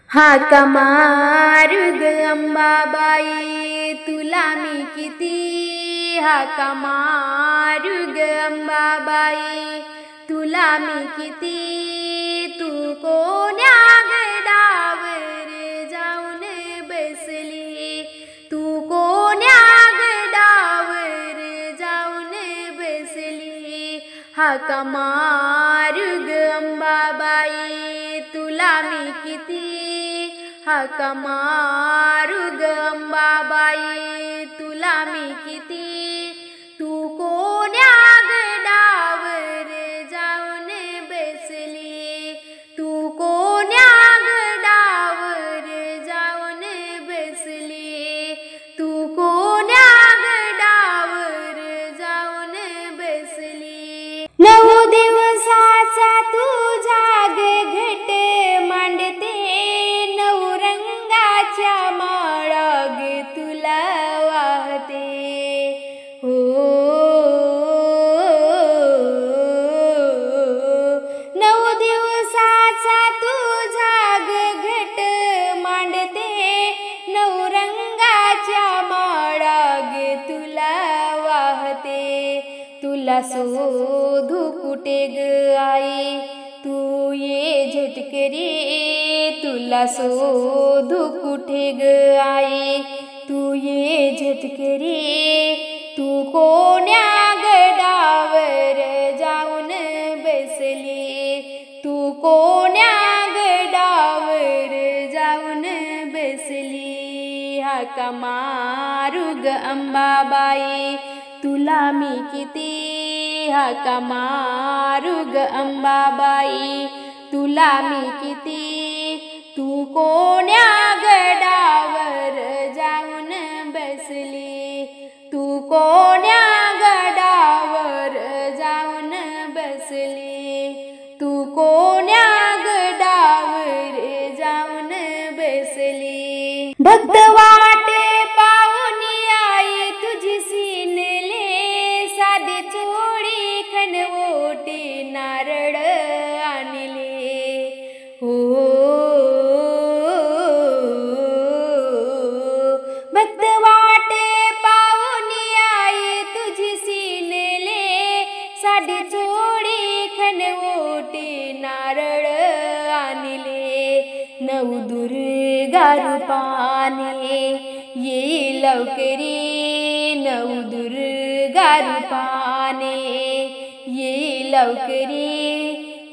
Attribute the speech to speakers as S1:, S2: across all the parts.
S1: हाका मारू ग अंबाबाई तुला मी किती, हाका मारू ग अंबाबाई तुला मी किती. तू कोण्या गडावर जाऊन बसली, तू कोण्या गडावर जाऊन बसली. हाका मारू ग अंबाबाई तुला मी किती, हाका मारू ग अंबाबाई तुला मी किती. तू कोण्या गडावर जाऊन बसली, तू कोण्या गडावर जाऊन बसली, तू कोण्या गडावर जाऊन बसली. 9 दिवसाचा तुझा घट मांडते, 9 रंगाच्या माळा ग तुला वाहते. हो 9 दिवसाचा तुझा घट मांडते, 9 रंगाच्या माळा ग तुला वाहते. तुला शोधू कुठे ग आई तू ये झटकरी, तुला शोधू कुठे ग आई तू ये झटकरी. तू कोण्या गडावर जाऊन बसली, तू कोण्या गडावर जाऊन बसली. हाका मारू ग अंबाबाई तुला मी किती, हाका मारू ग अंबाबाई तुला मी किती. तू कोण्या गडावर जाऊन बसली, तू कोण्या गडावर जाऊन बसली, तू कोण्या गडावर जाऊन बसली. भक्त वाटे पाहून आई तुझी सीनले, साधी चोळी खणवोटी नारळ आणले. हो भक्त वाटे पाहून आई तुझी सीनले, साधी चोळी खणवोटी नारळ आणले. 9 दुर्गा रूपाने ये लवकरी, 9 दुर्गा रूपाने ये लवकरी.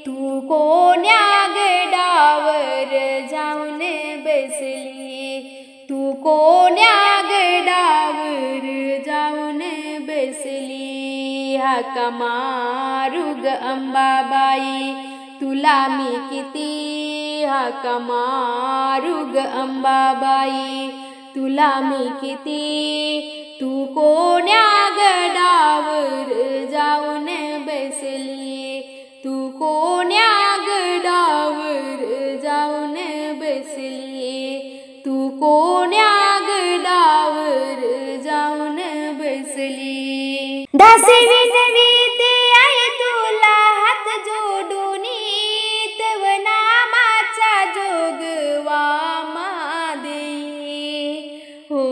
S1: तू कोण्या गडावर जाऊन बसली, तू कोण्या गडावर जाऊन बसली. हाका मारू ग अंबाबाई तुला मी किती, हाका मारू ग अंबाबाई तुला मी किती. तू कोण्या गडावर जाऊन बसली, तू कोण्या गडावर जाऊन बसली, तू कोण्या गडावर जाऊन बसली. दासी विनवीते आई तुला हात जोडूनी, तव नामाचा जोगवा देई. हो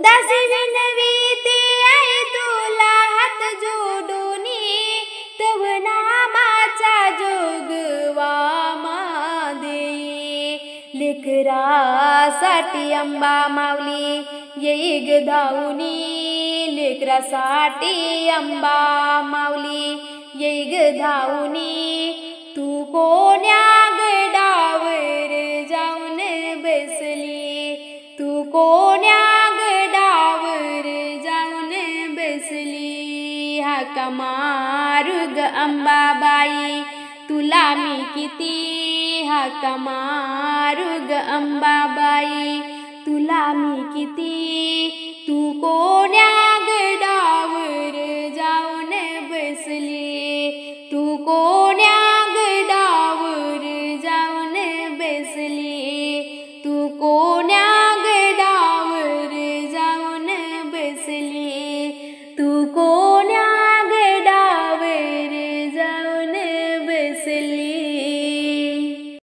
S1: दासी विनवीते आई तुला हात जोडूनी, तव नामाचा जोगवा देई. लेकरासाठी अंबा माऊली येई ग धावूनी, लेकरासाठी अंबा माऊली येई ग धावूनी. तू कोण्या गडावर जाऊन बसली, तू कोण्या गडावर जाऊन बसली. हाका मारू ग अंबाबाई तुला मी किती, हाका मारू ग अंबाबाई तुला मी किती. तू कोण्या गडावर जाऊन बसली, तू